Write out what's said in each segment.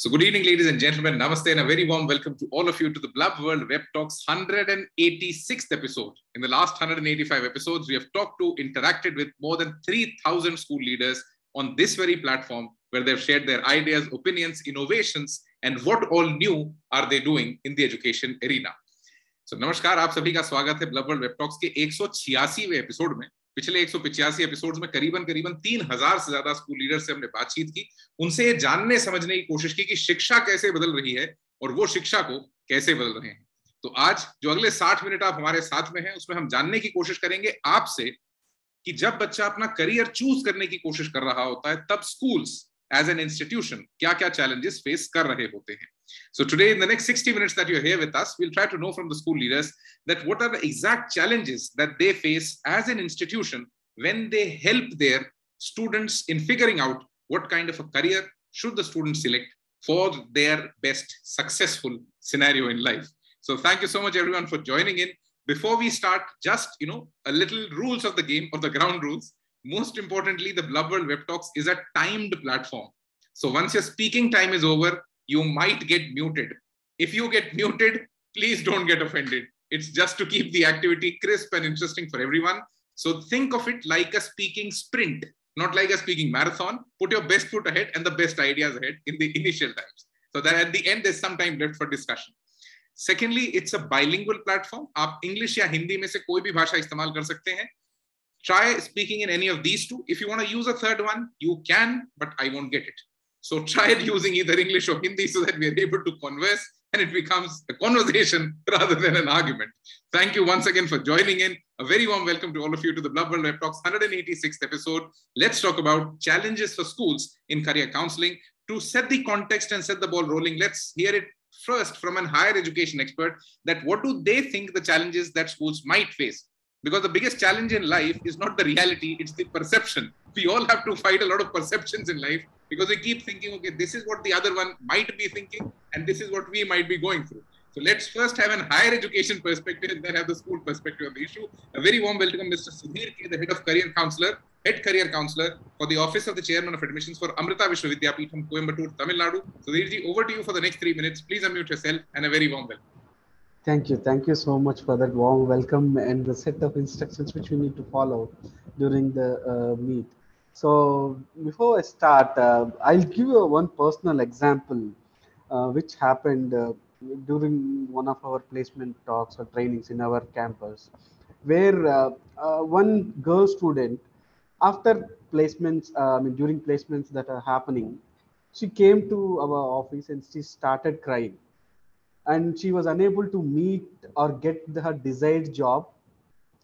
So good evening, ladies and gentlemen. Namaste and a very warm welcome to all of you to the Blub World Web Talks 186th episode. In the last 185 episodes, we have talked to, interacted with more than 3,000 school leaders on this very platform where they've shared their ideas, opinions, innovations, and what all new are they doing in the education arena. So नमस्कार, आप सभी का स्वागत है bulb world web talks के 186वें episode में। पिछले 185 episodes में करीबन 3000 से ज्यादा स्कूल लीडर से हमने बातचीत की, उनसे ये जानने समझने की कोशिश की कि शिक्षा कैसे बदल रही है और वो शिक्षा को कैसे बदल रहे हैं। तो आज जो अगले 60 मिनट आप हमारे साथ में हैं, उसमें हम जानने की कोशिश करेंगे आपसे कि जब बच्चा अपना करियर चूज करने की कोशिश कर रहा होता है, तब स्कूल्स as an institution क्या-क्या challenges face कर रहे होते हैं. So today in the next 60 minutes that you're here with us, we'll try to know from the school leaders that what are the exact challenges that they face as an institution when they help their students in figuring out what kind of a career should the students select for their best successful scenario in life. So thank you so much everyone for joining in. Before we start, just a little rules of the game or the ground rules. Most importantly, the Blub World Web Talks is a timed platform. So once your speaking time is over, you might get muted. If you get muted, please don't get offended. It's just to keep the activity crisp and interesting for everyone. So think of it like a speaking sprint, not like a speaking marathon. Put your best foot ahead and the best ideas ahead in the initial times, so that at the end, there's some time left for discussion. Secondly, it's a bilingual platform. आप English या हिंदी में से कोई भी भाषा इस्तेमाल कर सकते हैं. Try speaking in any of these two. If you want to use a third one, you can, but I won't get it. So try it using either English or Hindi so that we are able to converse and it becomes a conversation rather than an argument. Thank you once again for joining in. A very warm welcome to all of you to the Blub World Web Talks 186th episode. Let's talk about challenges for schools in career counseling. To set the context and set the ball rolling, let's hear it first from a higher education expert that what do they think the challenges that schools might face? Because the biggest challenge in life is not the reality, it's the perception. We all have to fight a lot of perceptions in life because we keep thinking, okay, this is what the other one might be thinking and this is what we might be going through. So let's first have a higher education perspective and then have the school perspective of the issue. A very warm welcome, Mr. Sudhir K, the head career counselor for the Office of the Chairman of Admissions for Amrita Vidyapeetham, Coimbatore, Tamil Nadu. Sudhir ji, over to you for the next 3 minutes. Please unmute yourself and a very warm welcome. Thank you. Thank you so much for that warm welcome and the set of instructions which we need to follow during the meet. So before I start, I'll give you one personal example which happened during one of our placement talks or trainings in our campus, where one girl student, after placements, during placements that are happening, she came to our office and she started crying. And she was unable to meet or get her desired job,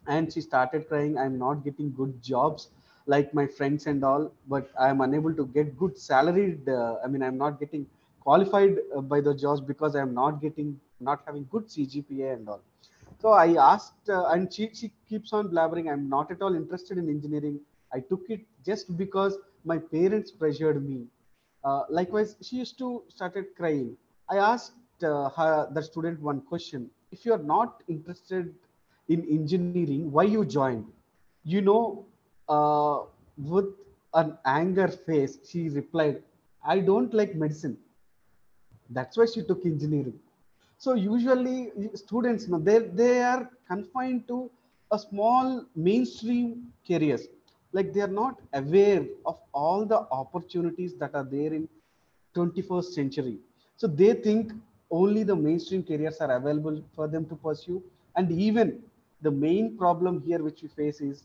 and she started crying, I'm not getting good jobs like my friends and all, but I'm unable to get good salaried, I'm not getting qualified by the jobs because I'm not having good CGPA and all. So I asked, and she keeps on blabbering, I'm not at all interested in engineering. I took it just because my parents pressured me. Likewise, she used to started crying. I asked the student one question: if you are not interested in engineering, why you joined? You know, with an anger face, she replied, I don't like medicine. That's why she took engineering. So usually students, they are confined to a small mainstream careers. Like they are not aware of all the opportunities that are there in 21st century. So they think only the mainstream careers are available for them to pursue. And even the main problem here which we face is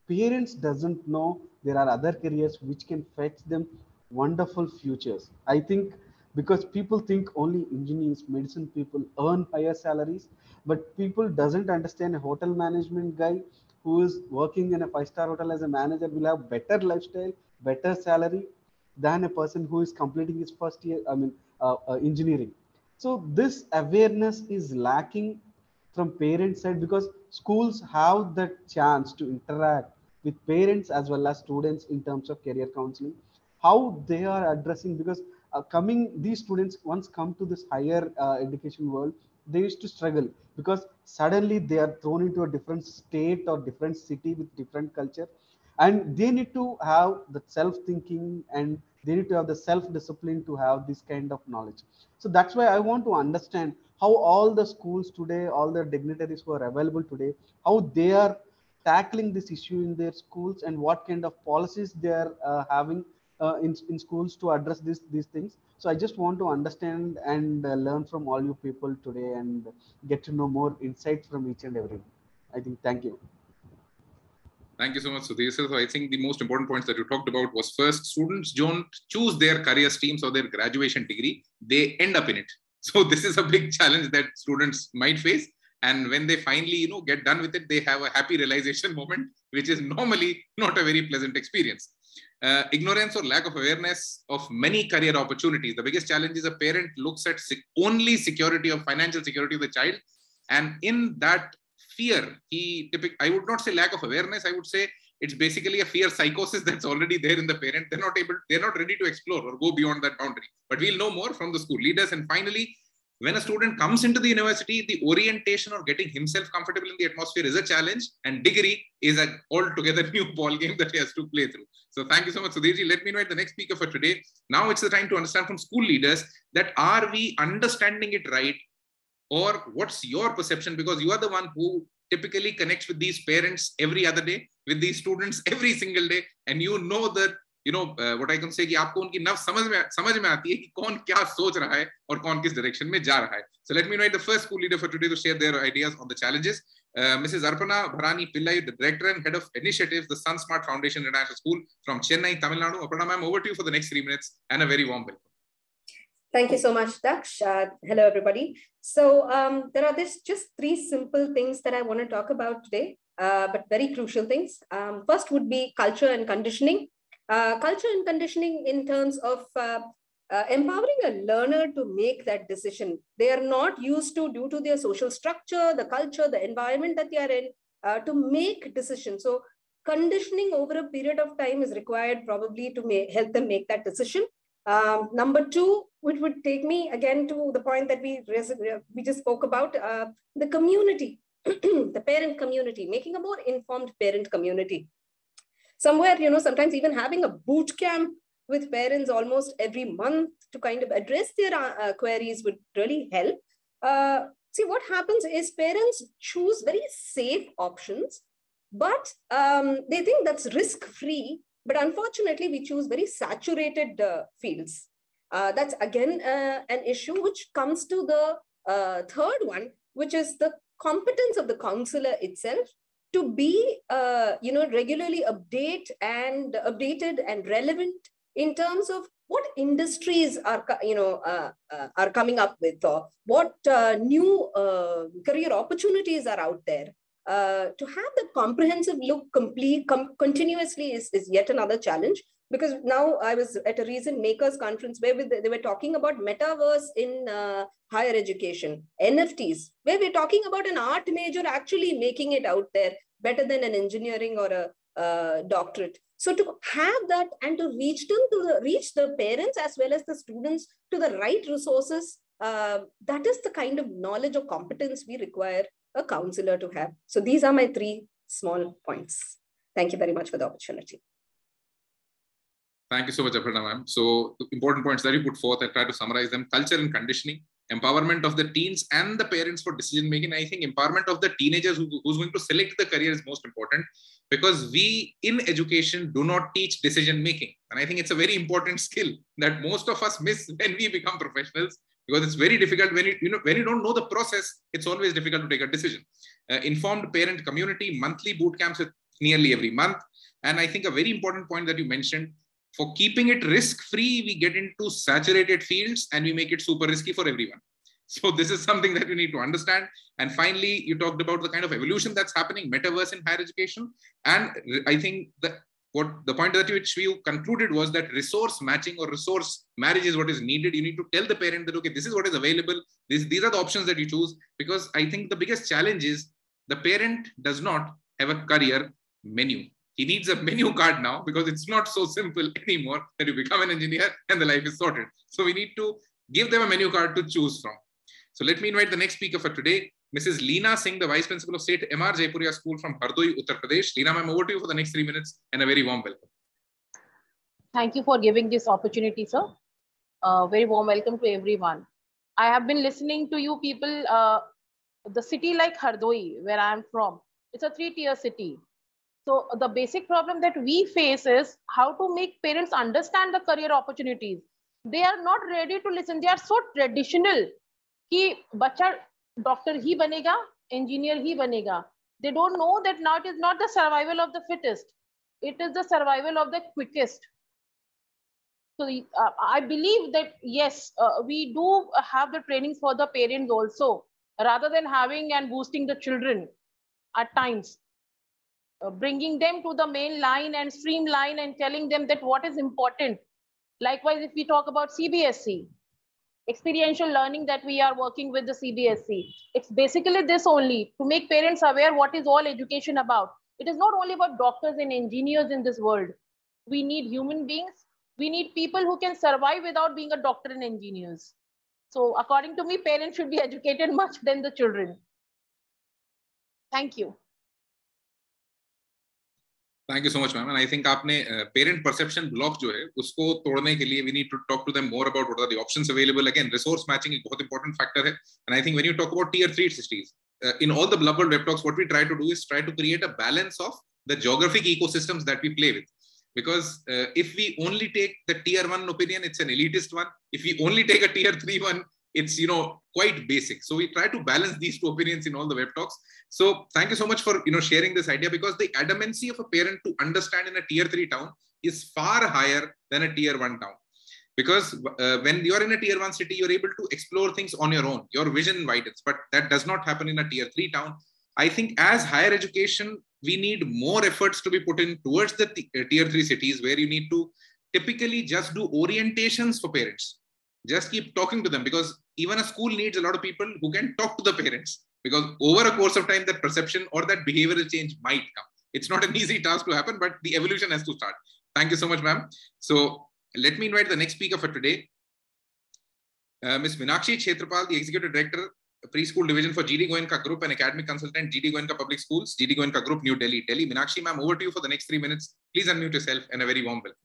parents doesn't know there are other careers which can fetch them wonderful futures. I think because people think only engineers, medicine people earn higher salaries, but people doesn't understand a hotel management guy who is working in a five-star hotel as a manager will have better lifestyle, better salary than a person who is completing his first year, engineering. So this awareness is lacking from parents side because schools have the chance to interact with parents as well as students in terms of career counseling, how they are addressing, because these students once come to this higher education world, they used to struggle because suddenly they are thrown into a different state or different city with different culture, and they need to have the self thinking and They need to have the self-discipline to have this kind of knowledge. So that's why I want to understand how all the schools today, all the dignitaries who are available today, how they are tackling this issue in their schools, and what kind of policies they are having in schools to address these things. So I just want to understand and learn from all you people today, and get to know more insights from each and everyone. I think, thank you. Thank you so much, Sudhir. So I think the most important points that you talked about was, first, students don't choose their career streams or their graduation degree. They end up in it. So this is a big challenge that students might face. And when they finally, get done with it, they have a happy realization moment, which is normally not a very pleasant experience. Ignorance or lack of awareness of many career opportunities. The biggest challenge is a parent looks at only security of financial security of the child. And in that fear, I would not say lack of awareness, I would say it's basically a fear psychosis that's already there in the parent. They're not ready to explore or go beyond that boundary. But we'll know more from the school leaders. And finally, when a student comes into the university, the orientation or getting himself comfortable in the atmosphere is a challenge, and degree is an altogether new ball game that he has to play through. So thank you so much, Sudhirji. Let me invite the next speaker for today. Now it's the time to understand from school leaders that are we understanding it right, or what's your perception? Because you are the one who typically connects with these parents every other day, with these students every single day, and you know that, what I can say कि आपको उनकी नव समझ में आती है कि कौन क्या सोच रहा है और कौन किस direction में जा रहा है. So let me invite the first school leader for today to share their ideas on the challenges. Mrs. Aparna Bharani Pillai, the Director and Head of Initiatives, the Sun Smart Foundation International School from Chennai, Tamil Nadu. Aparna ma'am, over to you for the next 3 minutes, and a very warm welcome. Thank you so much, Daksh. Hello, everybody. So there are just 3 simple things that I want to talk about today, but very crucial things. First would be culture and conditioning. Culture and conditioning in terms of empowering a learner to make that decision. They are not used to, due to their social structure, the culture, the environment that they are in, to make decisions. So conditioning over a period of time is required probably to help them make that decision. Number 2, which would take me again to the point that we just spoke about, the community, the parent community, making a more informed parent community. Somewhere, sometimes even having a boot camp with parents almost every month to kind of address their queries would really help. See, what happens is parents choose very safe options, but they think that's risk-free. But unfortunately, we choose very saturated fields. That's again an issue which comes to the third one, which is the competence of the counselor itself to be, regularly updated and relevant in terms of what industries are, are coming up with, or what new career opportunities are out there. To have the comprehensive look continuously is yet another challenge, because now I was at a recent makers conference where they were talking about metaverse in higher education, NFTs, where we're talking about an art major actually making it out there better than an engineering or a doctorate. So to have that and to reach the parents as well as the students to the right resources, that is the kind of knowledge or competence we require a counselor to have. So these are my 3 small points. Thank you very much for the opportunity. Thank you so much, Aparna ma'am. So the important points that you put forth, I try to summarize them: culture and conditioning, empowerment of the teens and the parents for decision making. I think empowerment of the teenagers who's going to select the career is most important, because we in education do not teach decision making. And I think it's a very important skill that most of us miss when we become professionals, because it's very difficult when you don't know the process. It's always difficult to take a decision. Informed parent community, monthly boot camps with nearly every month. And I think a very important point that you mentioned, for keeping it risk-free, we get into saturated fields and we make it super risky for everyone. So this is something that we need to understand. And finally, you talked about the kind of evolution that's happening, metaverse in higher education. And I think that the point that which we concluded was that resource matching or resource marriage is what is needed. You need to tell the parent that, okay, this is what is available. These are the options that you choose. Because I think the biggest challenge is the parent does not have a career menu. He needs a menu card now, because it's not so simple anymore that you become an engineer and the life is sorted. So we need to give them a menu card to choose from. So let me invite the next speaker for today, Mrs. Leena Singh, the Vice Principal of State MR Jaypuriya School from Hardoi, Uttar Pradesh. Leena ma'am, over to you for the next 3 minutes, and a very warm welcome. Thank you for giving this opportunity, sir. Very warm welcome to everyone. I have been listening to you people. The city like Hardoi, where I am from, it's a 3-tier city. So the basic problem that we face is how to make parents understand the career opportunities. They are not ready to listen. They are so traditional कि बच्चा doctor ही बनेगा, engineer ही बनेगा. They don't know that now it is not the survival of the fittest. It is the survival of the quickest. So I believe that yes, we do have the trainings for the parents also, rather than having and boosting the children at times. Bringing them to the main line and streamline and telling them that what is important. Likewise, if we talk about CBSE, experiential learning that we are working with the CBSE, it's basically this only, to make parents aware what is all education about. It is not only about doctors and engineers in this world. We need human beings. We need people who can survive without being a doctor and engineers. So according to me, parents should be educated much than the children. Thank you. Thank you so much, ma'am. And I think आपने parent perception block जो है उसको तोड़ने के लिए we need to talk to them more about what are the options available. Again, resource matching एक बहुत important factor है. And I think when you talk about tier 3 cities, in all the Blub World Web Talks, what we try to do is try to create a balance of the geographic ecosystems that we play with. Because if we only take the tier 1 opinion, it's an elitist one. If we only take a tier 3 one, it's quite basic. So we try to balance these two opinions in all the web talks. So thank you so much for sharing this idea, because the adamancy of a parent to understand in a tier 3 town is far higher than a tier 1 town. Because when you're in a tier 1 city, you're able to explore things on your own. Your vision widens, but that does not happen in a tier 3 town. I think as higher education, we need more efforts to be put in towards the tier 3 cities, where you need to typically just do orientations for parents. Just keep talking to them, because even a school needs a lot of people who can talk to the parents, because over a course of time, that perception or that behavioral change might come. It's not an easy task to happen, but the evolution has to start. Thank you so much, ma'am. So let me invite the next speaker for today. Ms. Meenakshi Khetrapal, the Executive Director, Preschool Division for GD Goenka Group and Academic Consultant, GD Goenka Public Schools, GD Goenka Group, New Delhi. Meenakshi, ma'am, over to you for the next 3 minutes. Please unmute yourself, and a very warm welcome.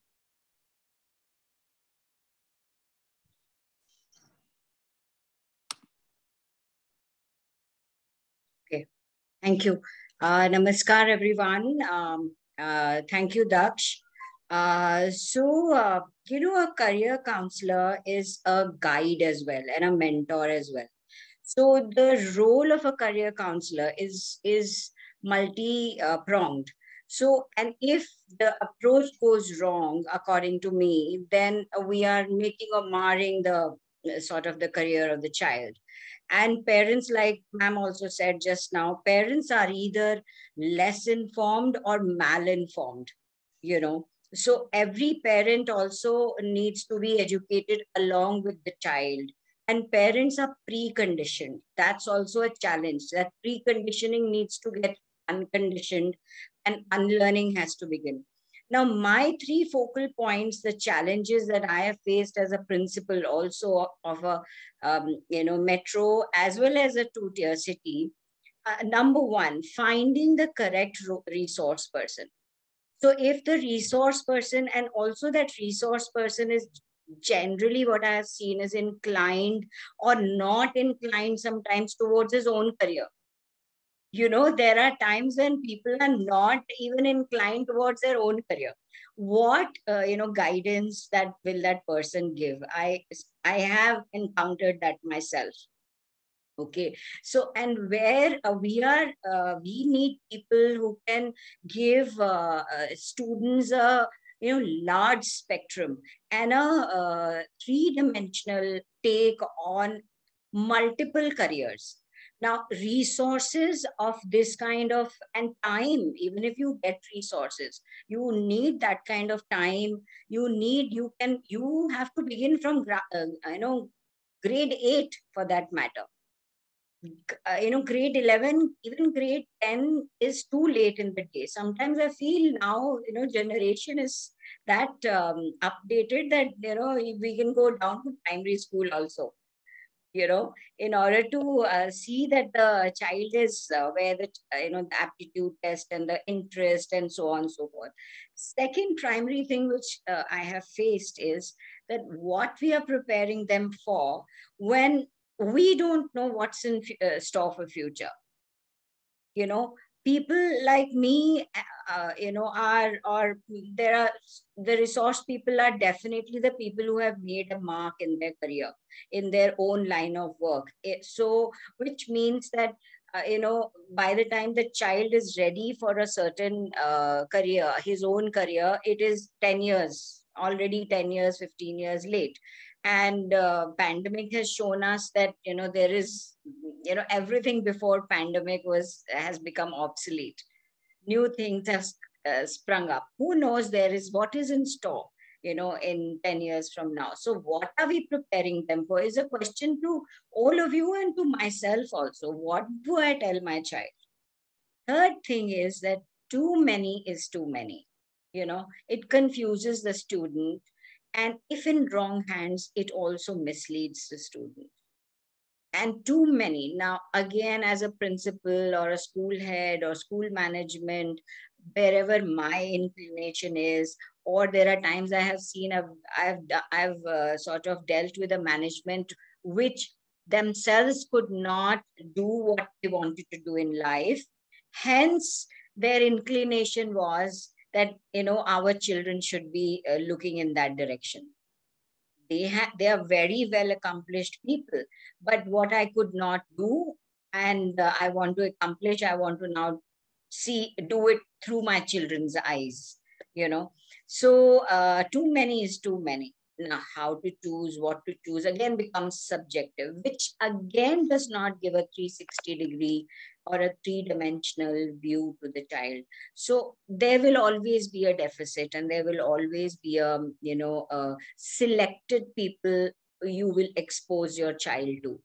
Okay, thank you. Namaskar, everyone. Thank you, Daksh. A career counselor is a guide as well and a mentor as well. So the role of a career counselor is multi-pronged. So, and if the approach goes wrong, according to me, then we are making or marring the sort of the career of the child. And parents, like ma'am also said just now, parents are either less informed or malinformed, So every parent also needs to be educated along with the child. And parents are preconditioned. That's also a challenge. That preconditioning needs to get unconditioned, and unlearning has to begin. Now, my 3 focal points, the challenges that I have faced as a principal also of a metro as well as a 2-tier city. Number 1, finding the correct resource person. So if the resource person, and also that resource person is generally what I have seen is inclined or not inclined sometimes towards his own career. There are times when people are not even inclined towards their own career. What, guidance that will that person give? I have encountered that myself. Okay. So, and where we need people who can give students a large spectrum and a 3-dimensional take on multiple careers. Now, resources of this kind of, and time, even if you get resources, you need that kind of time. You have to begin from, grade 8 for that matter. Grade 11, even grade 10 is too late in the day. Sometimes I feel now, generation is that updated that, we can go down to primary school also. in order to see that the child is where the, the aptitude test and the interest and so on and so forth. Second primary thing which I have faced is that what we are preparing them for when we don't know what's in store for future. People like me, are there are the resource people are definitely the people who have made a mark in their career, in their own line of work. So, which means that, by the time the child is ready for a certain career, his own career, it is 10 years, already 10 years, 15 years late. And pandemic has shown us that, there is, everything before pandemic has become obsolete. New things have sprung up. Who knows what is in store, in 10 years from now. So what are we preparing them for is a question to all of you and to myself also. What do I tell my child? Third thing is that too many is too many. It confuses the student. And if in wrong hands, it also misleads the student. And too many. Now, again, as a principal or a school head or school management, wherever my inclination is, or there are times I have seen, I've sort of dealt with a management which themselves could not do what they wanted to do in life. Hence, their inclination was that, our children should be looking in that direction. They are very well accomplished people, but what I could not do and I want to accomplish, I want to now do it through my children's eyes, So too many is too many. Now, how to choose, what to choose, again becomes subjective, which again does not give a 360-degree or a three-dimensional view to the child. So there will always be a deficit, and there will always be selected people you will expose your child to.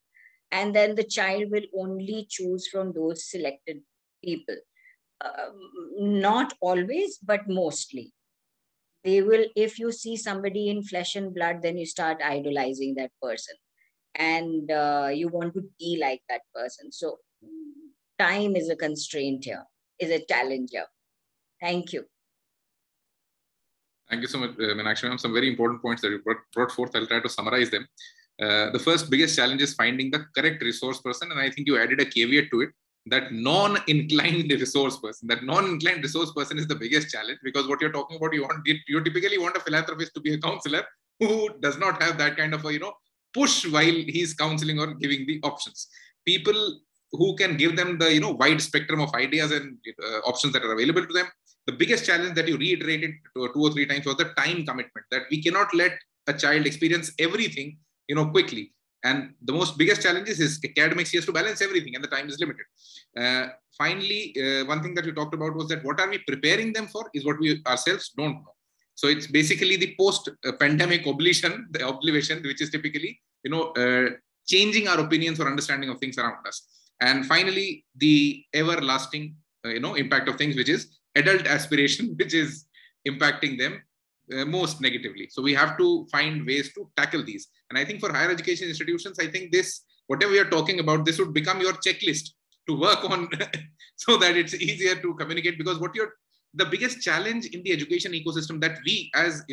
And then the child will only choose from those selected people. Not always, but mostly. They will, if you see somebody in flesh and blood, then you start idolizing that person. And you want to be like that person. So time is a constraint here, is a challenge here. Thank you. Thank you so much, Meenakshi ma'am. Some very important points that you brought forth. I'll try to summarize them. The first biggest challenge is finding the correct resource person. And I think you added a caveat to it, that non-inclined resource person. That non-inclined resource person is the biggest challenge, because what you're talking about, you typically want a philanthropist to be a counselor who does not have that kind of a, push while he's counseling or giving the options. People who can give them the, wide spectrum of ideas and options that are available to them. The biggest challenge that you reiterated 2 or 3 times was the time commitment, that we cannot let a child experience everything, quickly. And the biggest challenge is his academics. He has to balance everything, and the time is limited. Finally, one thing that you talked about was that what are we preparing them for is what we ourselves don't know. So it's basically the post-pandemic obligation, which is typically, changing our opinions or understanding of things around us. And finally, the everlasting, impact of things, which is adult aspiration, which is impacting them most negatively. So we have to find ways to tackle these. And I think for higher education institutions, I think whatever we are talking about, this would become your checklist to work on so that it's easier to communicate. Because the biggest challenge in the education ecosystem that we as,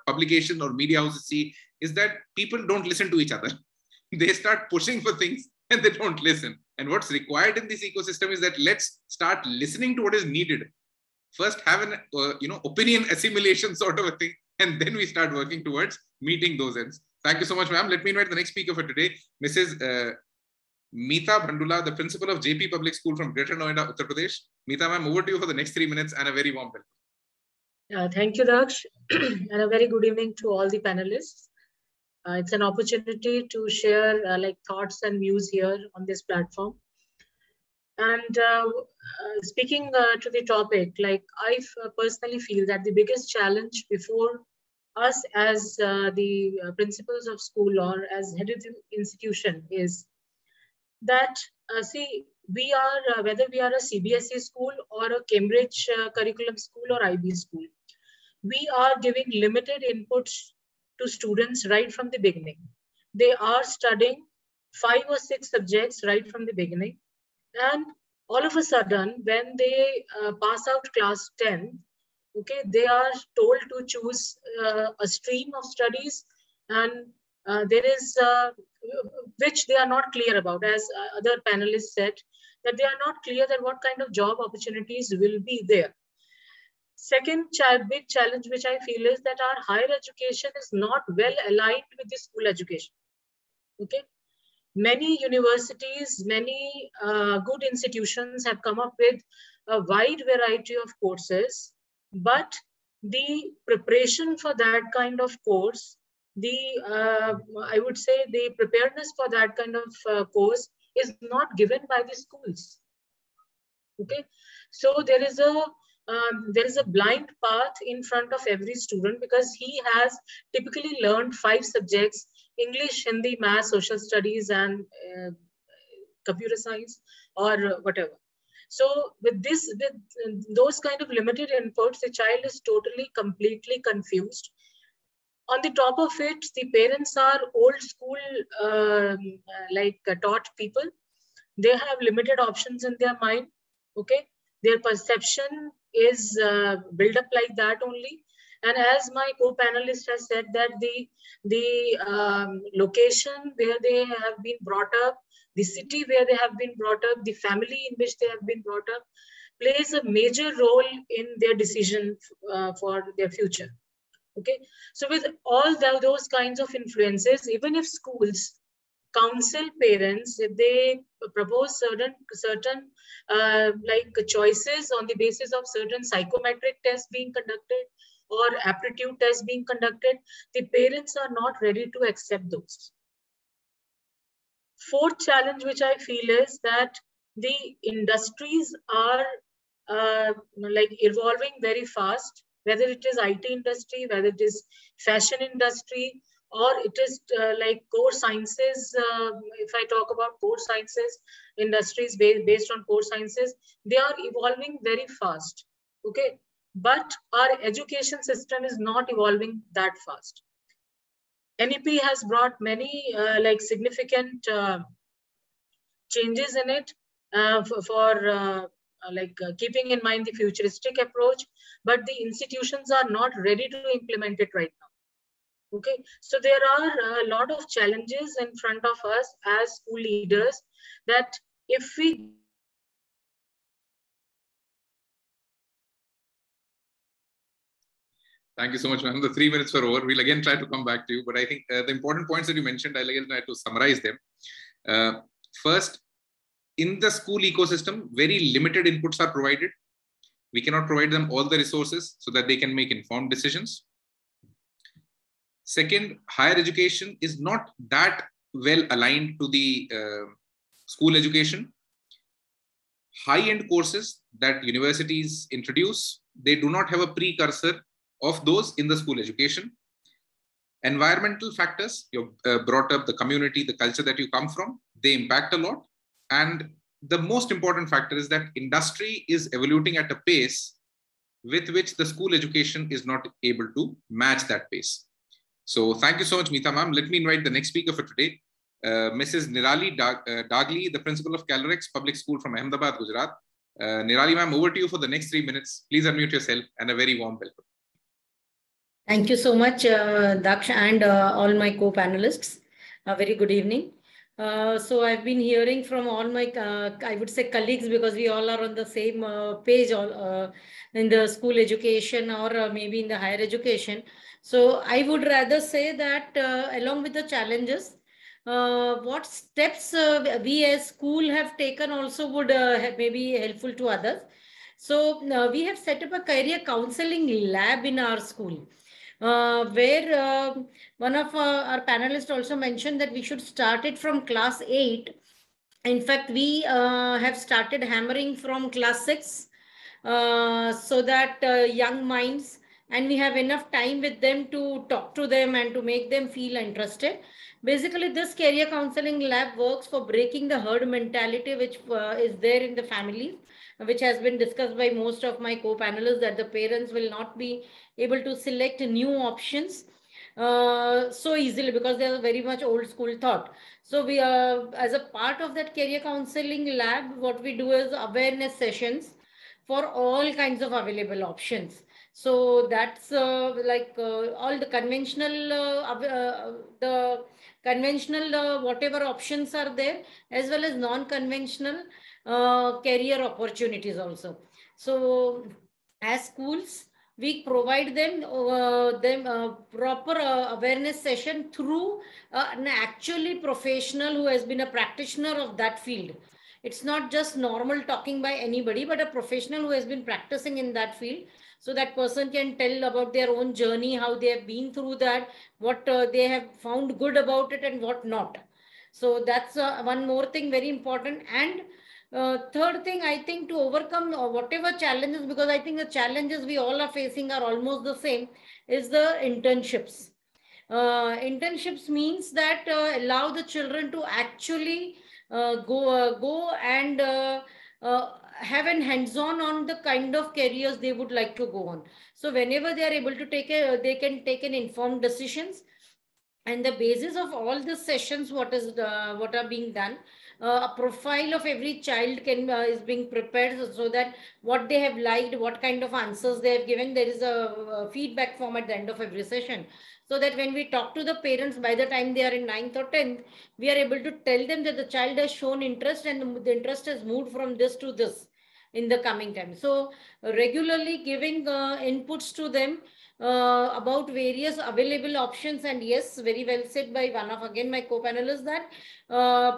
publication or media houses see is that people don't listen to each other. They start pushing for things and they don't listen. And what's required in this ecosystem is that let's start listening to what is needed. First have an, opinion assimilation sort of a thing, and then we start working towards meeting those ends. Thank you so much, ma'am. Let me invite the next speaker for today, Mrs. Meeta Bhandula, the principal of Jaypee Public School from Greater Noida, Uttar Pradesh. Meeta, ma'am, over to you for the next 3 minutes and a very warm welcome. Thank you, Daksh, and a very good evening to all the panelists. It's an opportunity to share thoughts and views here on this platform. And speaking to the topic, I personally feel that the biggest challenge before us as the principals of school or as head of the institution is that, we are, whether we are a CBSE school or a Cambridge curriculum school or IB school, we are giving limited inputs to students right from the beginning. They are studying 5 or 6 subjects right from the beginning. And all of a sudden, when they pass out class 10, okay, they are told to choose a stream of studies, and there is, which they are not clear about, as other panelists said, that they are not clear that what kind of job opportunities will be there. Second big challenge which I feel is that our higher education is not well aligned with the school education. Okay, many universities, many good institutions have come up with a wide variety of courses, but the preparation for that kind of course, I would say the preparedness for that kind of course is not given by the schools. Okay, so there is a blind path in front of every student, because he has typically learned 5 subjects: English, Hindi, Math, Social Studies, and computer science, or whatever. So with those kind of limited inputs, the child is totally, completely confused. On the top of it, the parents are old school, taught people. They have limited options in their mind. Okay, their perception is built up like that only. And as my co-panelist has said, that the location where they have been brought up, the city where they have been brought up, the family in which they have been brought up, plays a major role in their decision for their future. Okay, so with all those kinds of influences, even if schools counsel parents, if they propose certain choices on the basis of certain psychometric tests being conducted or aptitude tests being conducted, the parents are not ready to accept those. Fourth challenge which I feel is that the industries are evolving very fast, whether it is IT industry, whether it is fashion industry, or it is core sciences. If I talk about core sciences, industries based on core sciences, they are evolving very fast. Okay, but our education system is not evolving that fast. NEP has brought many significant changes in it for keeping in mind the futuristic approach, but the institutions are not ready to implement it right now. Okay, so there are a lot of challenges in front of us as school leaders, that if we Thank you so much, ma'am. The 3 minutes were over. We'll again try to come back to you, but I think the important points that you mentioned, I'll again try to summarize them. First, in the school ecosystem, very limited inputs are provided. We cannot provide them all the resources so that they can make informed decisions. Second, higher education is not that well aligned to the school education. High-end courses that universities introduce, they do not have a precursor of those in the school education. Environmental factors, you brought up the community, the culture that you come from, they impact a lot. And the most important factor is that industry is evolving at a pace with which the school education is not able to match that pace. So thank you so much, Meeta ma'am. Let me invite the next speaker for today, Mrs. Nirali Dagli, the principal of Calorex Public School from Ahmedabad, Gujarat. Nirali ma'am, over to you for the next 3 minutes. Please unmute yourself, and a very warm welcome. Thank you so much, Daksh, and all my co-panelists. A very good evening. So I've been hearing from all my, I would say, colleagues, because we all are on the same page in the school education or maybe in the higher education. So I would rather say that along with the challenges, what steps we as school have taken also would maybe helpful to others. So we have set up a career counseling lab in our school. Where one of our panelists also mentioned that we should start it from class 8. In fact, we have started hammering from class 6 so that young minds, and we have enough time with them to talk to them and to make them feel interested. Basically, this career counseling lab works for breaking the herd mentality which is there in the families, which has been discussed by most of my co-panelists, that the parents will not be able to select new options. so easily because they are very much old school thought. So we as a part of that career counseling lab, what we do is awareness sessions for all kinds of available options. So that's all the conventional whatever options are there, as well as non-conventional career opportunities also. So as schools, we provide them proper awareness session through an actually professional who has been a practitioner of that field. It's not just normal talking by anybody, but a professional who has been practicing in that field. So that person can tell about their own journey, how they have been through that, what they have found good about it and what not. So that's one more thing, very important. And third thing, I think, to overcome whatever challenges, because I think the challenges we all are facing are almost the same, is the internships. Internships means that allow the children to actually go and have an hands-on on the kind of careers they would like to go on. So whenever they are able to they can take an informed decisions. And the basis of all the sessions, what are being done, a profile of every child is being prepared, so that what they have liked, what kind of answers they have given, there is a feedback form at the end of every session, so that when we talk to the parents, by the time they are in 9th or 10th, we are able to tell them that the child has shown interest and the interest has moved from this to this in the coming time. So regularly giving inputs to them about various available options. And yes, very well said by one of again my co-panelists, that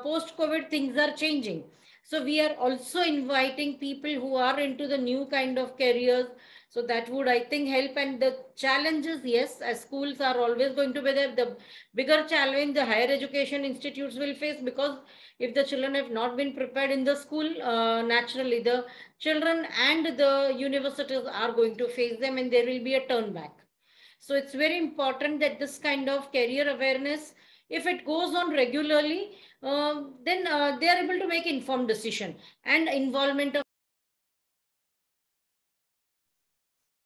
post-COVID things are changing. So we are also inviting people who are into the new kind of careers. So that would, I think, help. And the challenges, yes, as schools are always going to be there. The bigger challenge the higher education institutes will face, because if the children have not been prepared in the school, naturally the children and the universities are going to face them, and there will be a turn back. So it's very important that this kind of career awareness, if it goes on regularly, then they are able to make informed decision and involvement of.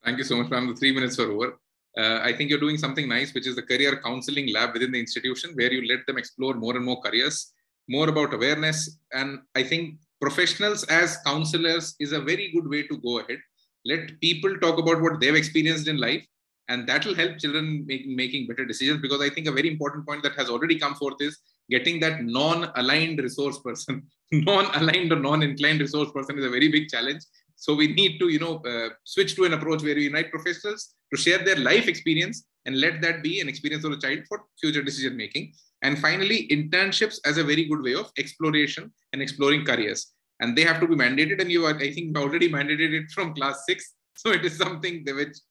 Thank you so much, ma'am. The 3 minutes are over. I think you're doing something nice, which is the career counseling lab within the institution, where you let them explore more and more careers, more about awareness. And I think professionals as counselors is a very good way to go ahead. Let people talk about what they've experienced in life, and that will help children making better decisions. Because I think a very important point that has already come forth is getting that non-aligned resource person. Non-aligned or non-inclined resource person is a very big challenge. So we need to, switch to an approach where we unite professionals to share their life experience and let that be an experience of the child for future decision making. And finally, internships as a very good way of exploration and exploring careers. And they have to be mandated. And I think, already mandated it from class 6. So it is something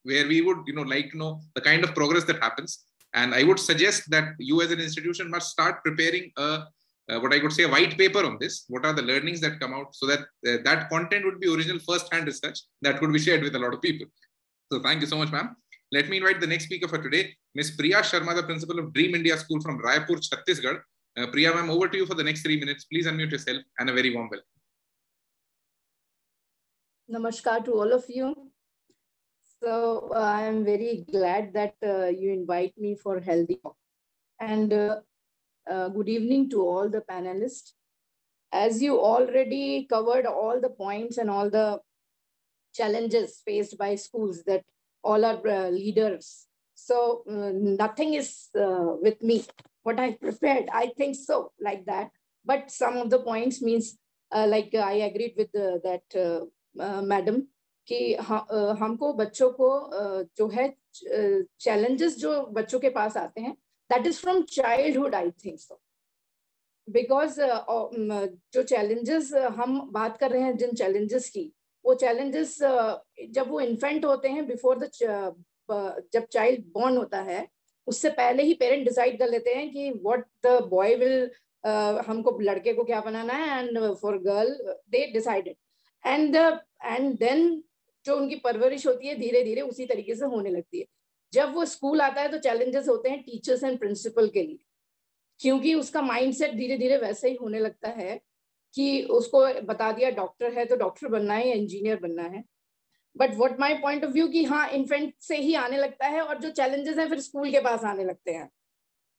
where we would, like to know the kind of progress that happens. And I would suggest that you as an institution must start preparing what I could say a white paper on this. What are the learnings that come out, so that that content would be original first-hand research that could be shared with a lot of people. So thank you so much, ma'am. Let me invite the next speaker for today, Ms. Priya Sharma, the principal of Dream India School from Raipur, Chhattisgarh. Priya, ma'am, over to you for the next 3 minutes. Please unmute yourself, and a very warm welcome. Namaskar to all of you. So I am very glad that you invite me for Healthy Talk. And good evening to all the panelists. As you already covered all the points and all the challenges faced by schools, that all are leaders. So nothing is with me. What I prepared, I think so, like that. But some of the points means, like I agreed with that madam, कि हमको बच्चों को जो है challenges जो बच्चों के पास आते हैं, that is from childhood, I think so. Because जो challenges हम बात कर रहे हैं, जिन challenges की, वो challenges जब वो infant होते हैं, before the जब child born होता है, उससे पहले ही parent decide कर लेते हैं कि what the boy will हमको लड़के को क्या बनाना है, and for girl they decided. And then जो उनकी परवरिश होती है धीरे धीरे उसी तरीके से होने लगती है. जब वो स्कूल आता है तो चैलेंजेस होते हैं टीचर्स एंड प्रिंसिपल के लिए, क्योंकि उसका माइंडसेट धीरे धीरे वैसे ही होने लगता है कि उसको बता दिया डॉक्टर है तो डॉक्टर बनना है या इंजीनियर बनना है. But what my point of view कि हाँ इन्फेंट से ही आने लगता है और जो चैलेंजेस हैं फिर स्कूल के पास आने लगते हैं,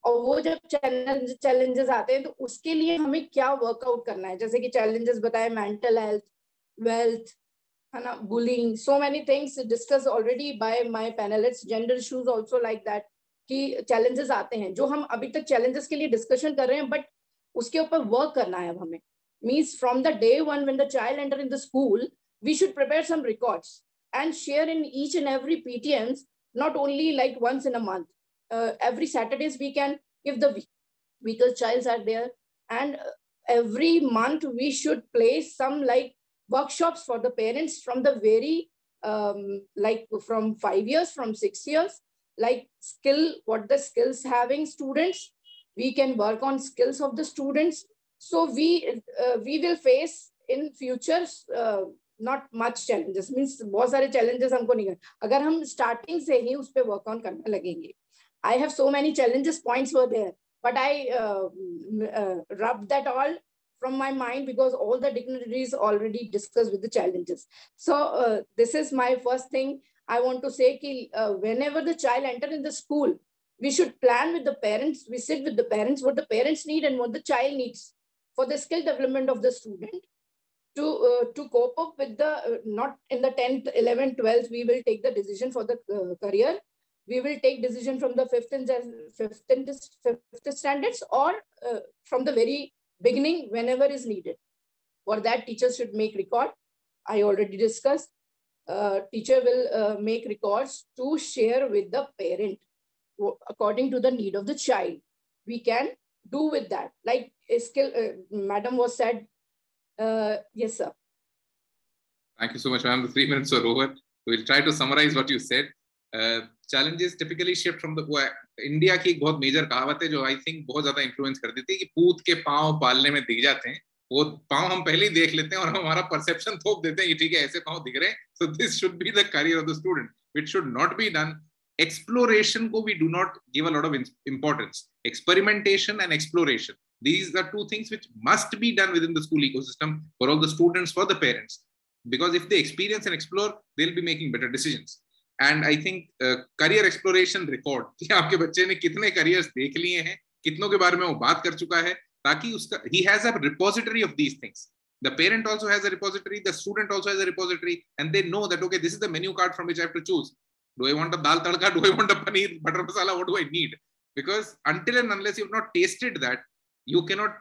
और वो जब चैलेंजेस आते हैं तो उसके लिए हमें क्या वर्कआउट करना है, जैसे कि चैलेंजेस बताए मेंटल हेल्थ, वेल्थ, है ना, bullying, so many things discuss already by my panelists, gender issues also like that, कि चैलेंजेस आते हैं जो हम अभी तक चैलेंजेस के लिए डिस्कशन कर रहे हैं, बट उसके ऊपर वर्क करना है अब हमें. Means from the day one when the child enter in the school, we should prepare some records and share in each and every PTMs, not only like once in a month. Every Saturdays we can give the weaker childs are there, and every month we should place some like workshops for the parents from the very like from 5 years, from 6 years, like skill, what the skills having students, we can work on skills of the students. So we will face in future not much challenges, means बहुत सारे challenges हमको नहीं करना अगर हम starting से ही उस पर वर्क ऑन करने लगेंगे. I have so many challenges points were there, but I rub that all from my mind because all the dignitaries already discussed with the challenges. So this is my first thing I want to say ki whenever the child enter in the school, we should plan with the parents, we sit with the parents, what the parents need and what the child needs for the skill development of the student. To cope up with the not in the 10th, 11th, 12th we will take the decision for the career, we will take decision from the 5th standards or from the very beginning whenever is needed. For that teachers should make record. I already discussed, teacher will make records to share with the parent according to the need of the child. We can do with that, like skill madam was said. Yes, sir. Thank you so much, ma'am. The 3 minutes are over. We'll try to summarize what you said. Challenges typically shift from the India की एक बहुत major कहावत है जो I think बहुत ज्यादा influence कर देती है कि पूत के पांव पालने में दिख जाते हैं. वो पांव हम पहले ही देख लेते हैं और हम हमारा परसेप्शन थोप देते हैं कि ठीक है ऐसे पांव दिख रहे हैं. So this should be the career of the student. It should not be done. Exploration को we do not give a lot of importance. Experimentation and exploration. These are two things which must be done within the school ecosystem for all the students, for the parents. Because if they experience and explore, they'll be making better decisions. And I think career exploration record, कि आपके बच्चे ने कितने careers देख लिए हैं, कितनों के बारे में वो बात कर चुका है, ताकि उसका he has a repository of these things. The parent also has a repository, the student also has a repository, and they know that okay, this is the menu card from which I have to choose. Do I want a dal tadka? Do I want a paneer butter masala? What do I need? Because until and unless you've not tasted that, you cannot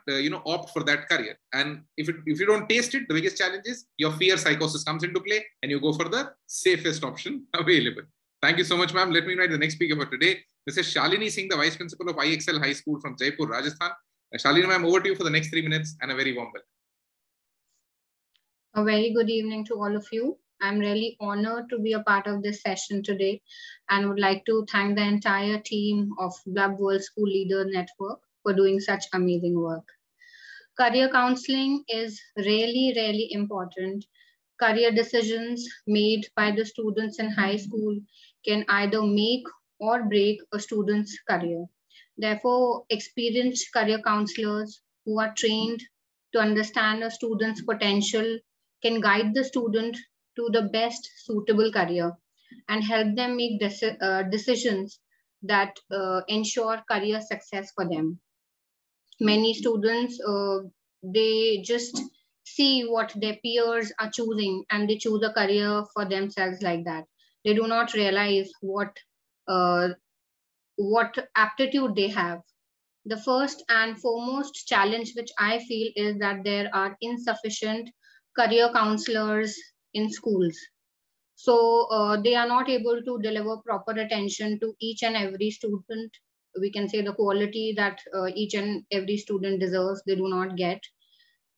opt for that career. And if you don't taste it, the biggest challenge is your fear psychosis comes into play and you go for the safest option available. Thank you so much, ma'am. Let me invite the next speaker for today. This is Shalini Singh, the Vice Principal of IXL High School from Jaipur, Rajasthan. Shalini, ma'am, over to you for the next 3 minutes and a very warm welcome. A very good evening to all of you. I'm really honored to be a part of this session today and would like to thank the entire team of Blub World School Leader Network for doing such amazing work. Career counseling is really, really important. Career decisions made by the students in high school can either make or break a student's career. Therefore, experienced career counselors who are trained to understand a student's potential can guide the student to the best suitable career and help them make decisions that ensure career success for them. Many students, they just see what their peers are choosing and they choose a career for themselves like that. They do not realize what aptitude they have. The first and foremost challenge which I feel is that there are insufficient career counselors in schools. So they are not able to deliver proper attention to each and every student. We can say the quality that each and every student deserves, they do not get.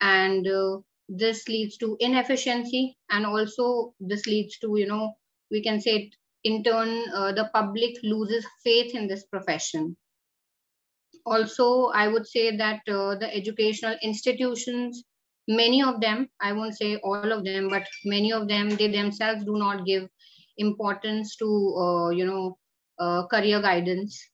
And this leads to inefficiency. And also this leads to, we can say in turn, the public loses faith in this profession. Also, I would say that the educational institutions, many of them, I won't say all of them, but many of them, they themselves do not give importance to, career guidance.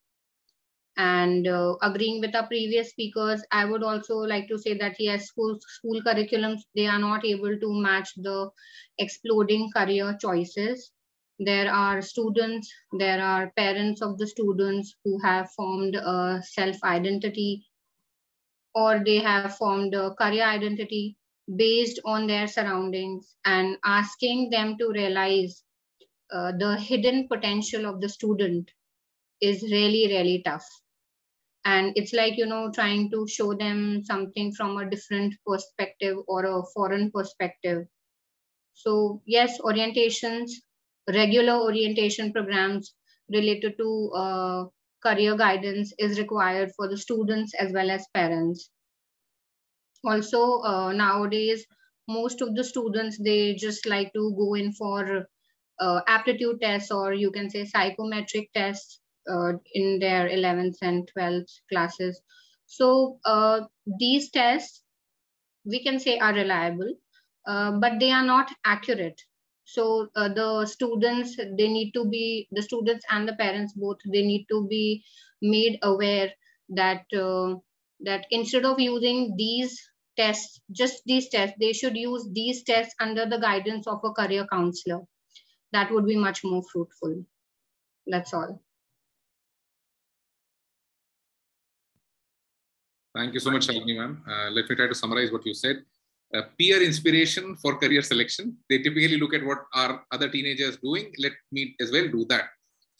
And agreeing with our previous speakers, I would also like to say that yes, school curriculums, they are not able to match the exploding career choices. There are students, there are parents of the students who have formed a self-identity, or they have formed a career identity based on their surroundings, and asking them to realize the hidden potential of the student is really, really tough. And it's like, trying to show them something from a different perspective or a foreign perspective. So yes, orientations, regular orientation programs related to career guidance is required for the students as well as parents. Also, nowadays, most of the students, they just like to go in for aptitude tests, or you can say psychometric tests in their 11th and 12th classes. So these tests, we can say, are reliable, but they are not accurate. So the students and the parents both, they need to be made aware that that instead of using these tests, just these tests, they should use these tests under the guidance of a career counselor. That would be much more fruitful. That's all. Thank you so much, Shalini ma'am. Let me try to summarize what you said. Peer inspiration for career selection. They typically look at what are other teenagers doing. Let me as well do that.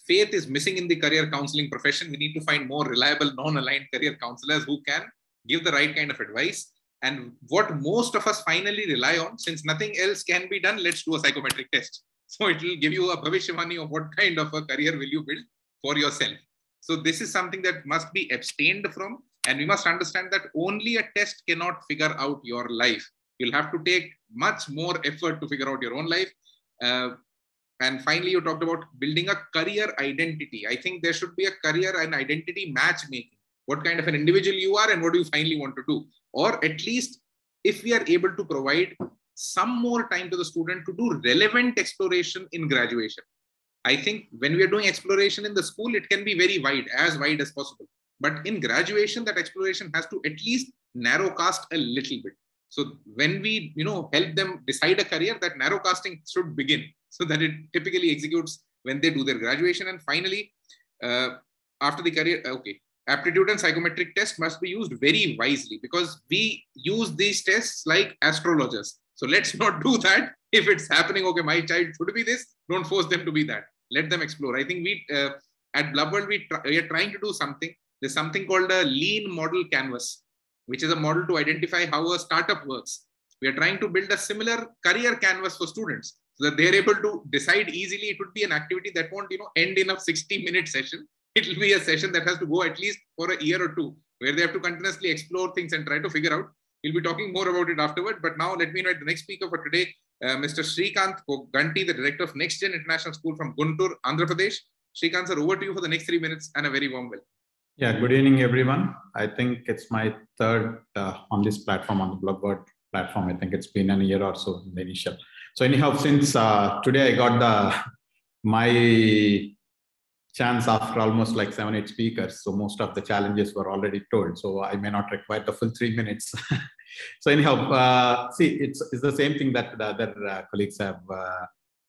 Faith is missing in the career counseling profession. We need to find more reliable, non-aligned career counselors who can give the right kind of advice. And what most of us finally rely on, since nothing else can be done, let's do a psychometric test. So it will give you a bhavishwani of what kind of a career will you build for yourself. So this is something that must be abstained from. And we must understand that only a test cannot figure out your life. You'll have to take much more effort to figure out your own life. And finally, you talked about building a career identity. I think there should be a career and identity matchmaking. What kind of an individual you are and what do you finally want to do? Or at least if we are able to provide some more time to the student to do relevant exploration in graduation. I think when we are doing exploration in the school, it can be very wide, as wide as possible. But in graduation, that exploration has to at least narrow cast a little bit. So when we, help them decide a career, that narrow casting should begin so that it typically executes when they do their graduation. And finally, after the career, aptitude and psychometric test must be used very wisely, because we use these tests like astrologers. So let's not do that. If it's happening, okay, my child should be this, don't force them to be that. Let them explore. I think we, at Blub World, we are trying to do something. There's something called a lean model canvas, which is a model to identify how a startup works. We are trying to build a similar career canvas for students so that they're able to decide easily. It would be an activity that won't, end in a 60-minute session. It will be a session that has to go at least for a year or two, where they have to continuously explore things and try to figure out. We'll be talking more about it afterward. But now let me invite the next speaker for today, Mr. Sreekanth Ganti, the Director of Next Gen International School from Guntur, Andhra Pradesh. Sreekanth, sir, over to you for the next 3 minutes and a very warm welcome. Yeah, good evening, everyone. I think it's my third on this platform, on the Blub World platform. I think it's been a year or so in the initial. So anyhow, since today I got my chance after almost like 7-8 speakers. So most of the challenges were already told. So I may not require the full 3 minutes. So anyhow, see, it's the same thing that the other colleagues have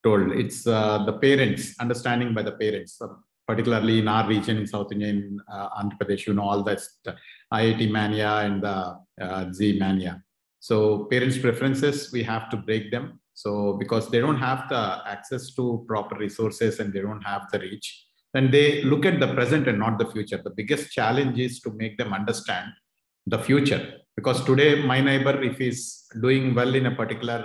told. It's the parents, understanding by the parents. Particularly in our region in South India, in Andhra Pradesh, all that's the IIT mania and the Z mania. So parents' preferences, we have to break them. So because they don't have the access to proper resources and they don't have the reach, then they look at the present and not the future. The biggest challenge is to make them understand the future. Because today, my neighbor, if he's doing well in a particular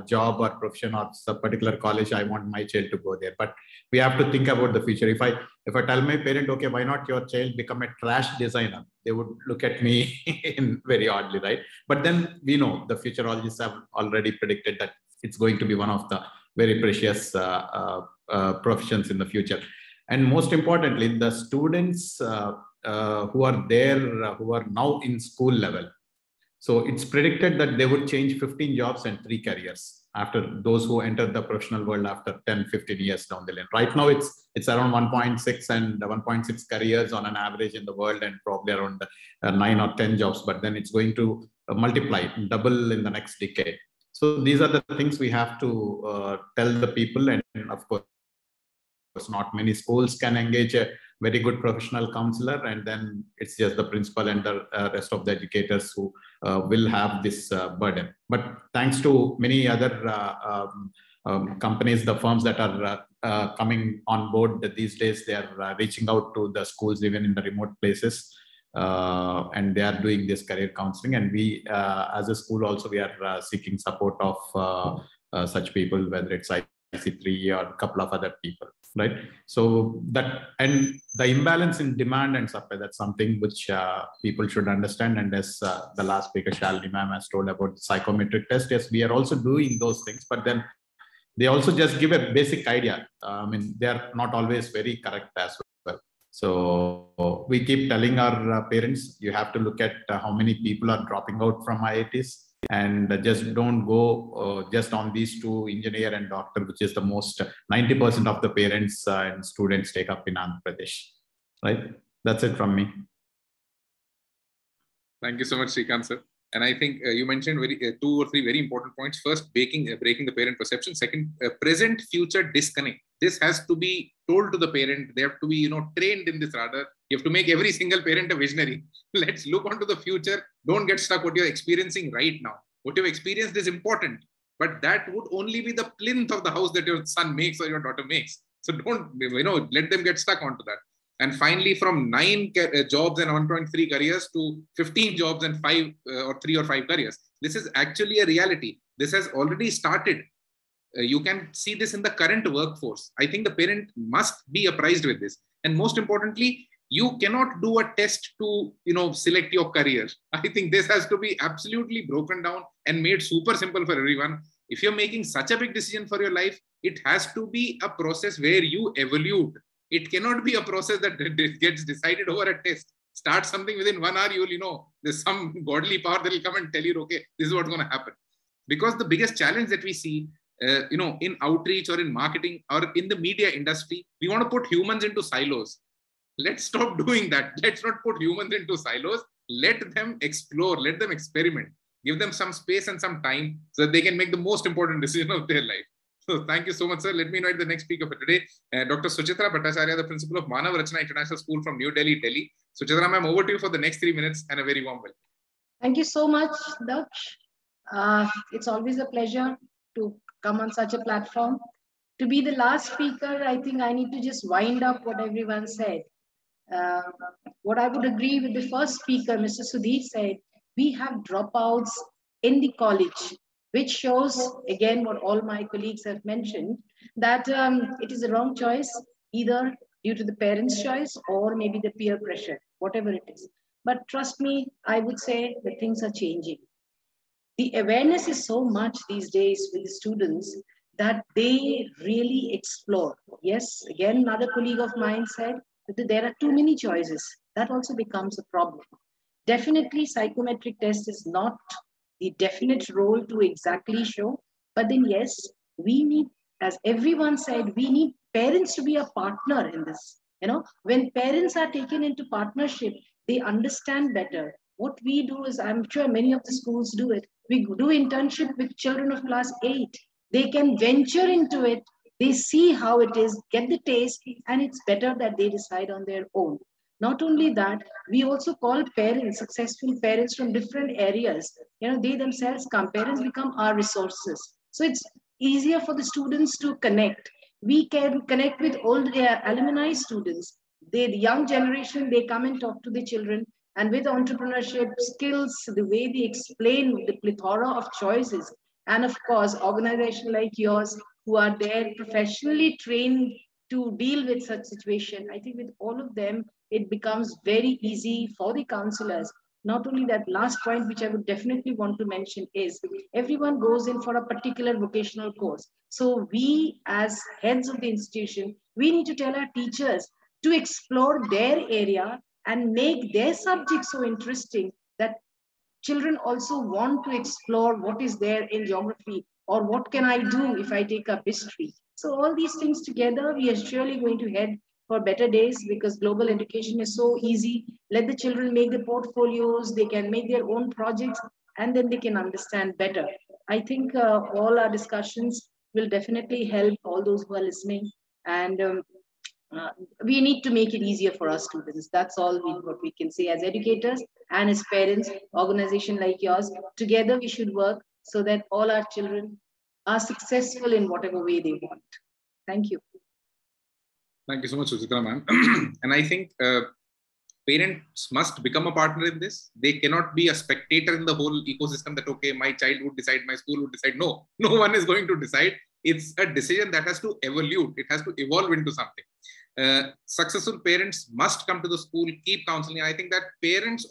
job or profession or a particular college, I want my child to go there. But we have to think about the future. If I tell my parent, okay, why not your child become a trash designer? They would look at me in very oddly, right? But then we know the futurologists have already predicted that it's going to be one of the very precious professions in the future. And most importantly, the students who are there, who are now in school level. So it's predicted that they would change 15 jobs and 3 careers after those who enter the professional world after 10, 15 years down the line. Right now, it's around 1.6 and 1.6 careers on an average in the world, and probably around 9 or 10 jobs. But then it's going to multiply, double in the next decade. So these are the things we have to tell the people. And of course, not many schools can engage a very good professional counselor, and then it's just the principal and the rest of the educators who will have this burden. But thanks to many other companies, the firms that are coming on board these days, they are reaching out to the schools even in the remote places, and they are doing this career counseling. And we, as a school also, we are seeking support of such people, whether it's IC3 or a couple of other people. Right. So that, and the imbalance in demand and supply, that's something which people should understand. And as the last speaker, Shalini ma'am, has told about the psychometric test, yes, we are also doing those things, but then they also just give a basic idea. I mean, they are not always very correct as well. So we keep telling our parents, you have to look at how many people are dropping out from IITs. And just don't go just on these two, engineer and doctor, which is the most 90% of the parents and students take up in Andhra Pradesh. Right? That's it from me. Thank you so much, Sreekanth, sir. And I think you mentioned 2 or 3 very important points. First, breaking the parent perception. Second, present-future disconnect. This has to be told to the parent. They have to be, trained in this radar. You have to make every single parent a visionary. Let's look onto the future. Don't get stuck what you're experiencing right now. What you've experienced is important, but that would only be the plinth of the house that your son makes or your daughter makes. So don't, let them get stuck onto that. And finally, from 9 jobs and 1.3 careers to 15 jobs and 3 or 5 careers. This is actually a reality. This has already started. You can see this in the current workforce. I think the parent must be apprised with this. And most importantly, you cannot do a test to, select your career. I think this has to be absolutely broken down and made super simple for everyone. If you're making such a big decision for your life, it has to be a process where you evolve. It cannot be a process that gets decided over a test. Start something within 1 hour, you will, there's some godly power that will come and tell you, okay, this is what's going to happen. Because the biggest challenge that we see, in outreach or in marketing or in the media industry, we want to put humans into silos. Let's stop doing that. Let's not put humans into silos. Let them explore, let them experiment. Give them some space and some time so that they can make the most important decision of their life. So thank you so much, sir. Let me invite the next speaker for today, Dr. Suchitra Bhattacharya, the principal of Manav Rachana International School from New Delhi, Delhi. Suchitra ma'am, over to you for the next 3 minutes and a very warm welcome. Thank you so much, Daksh. It's always a pleasure to come on such a platform. To be the last speaker, I think I need to just wind up what everyone said. What I would agree with the first speaker, Mr. Sudhir, said, we have dropouts in the college, which shows, again, what all my colleagues have mentioned, that it is a wrong choice, either due to the parents' choice or maybe the peer pressure, whatever it is. But trust me, I would say that things are changing. The awareness is so much these days with the students that they really explore. Yes, again, another colleague of mine said that there are too many choices. That also becomes a problem. Definitely, psychometric test is not the definite role to exactly show. But then, yes, we need, as everyone said, we need parents to be a partner in this. When parents are taken into partnership, they understand better. What we do is, I'm sure many of the schools do it. We do internship with children of class 8. They can venture into it. They see how it is, get the taste, and it's better that they decide on their own. Not only that, we also call parents, successful parents from different areas. They themselves come, parents become our resources. So it's easier for the students to connect. We can connect with old alumni students. The young generation, they come and talk to the children. And with entrepreneurship skills, the way they explain the plethora of choices, and of course, organizations like yours who are there professionally trained to deal with such situation, I think with all of them, it becomes very easy for the counselors. Not only that, last point, which I would definitely want to mention is everyone goes in for a particular vocational course. So we as heads of the institution, we need to tell our teachers to explore their area and make their subject so interesting that children also want to explore what is there in geography, or what can I do if I take up history. So all these things together, we are surely going to head for better days, because global education is so easy. Let the children make the portfolios, they can make their own projects, and then they can understand better. I think all our discussions will definitely help all those who are listening. And uh, we need to make it easier for our students. That's all what we can say as educators and as parents. Organization like yours, together we should work so that all our children are successful in whatever way they want. Thank you. Thank you so much, Suchitra ma'am. And I think parents must become a partner in this. They cannot be a spectator in the whole ecosystem that, okay, my child would decide, my school would decide. No, no one is going to decide. It's a decision that has to evolve. It has to evolve into something. Successful parents must come to the school, keep counseling. I think that parents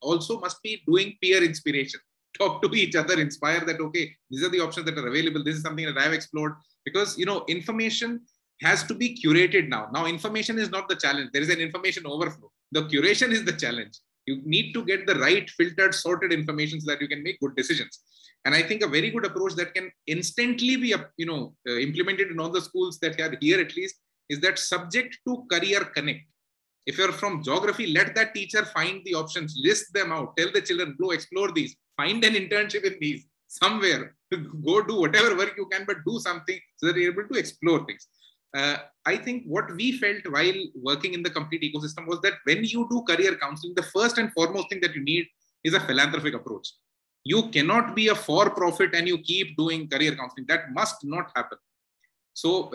also must be doing peer inspiration. Talk to each other, inspire that, okay, these are the options that are available. This is something that I've explored. Because, information has to be curated now. Now, information is not the challenge. There is an information overflow. The curation is the challenge. You need to get the right filtered, sorted information so that you can make good decisions. And I think a very good approach that can instantly be, implemented in all the schools that are here at least, is that subject to career connect. If you're from geography, let that teacher find the options, list them out, tell the children, go explore these, find an internship in these, somewhere, go do whatever work you can, but do something so that you're able to explore things. I think what we felt while working in the complete ecosystem was that when you do career counseling, the first and foremost thing that you need is a philanthropic approach. You cannot be a for-profit and you keep doing career counseling. That must not happen. So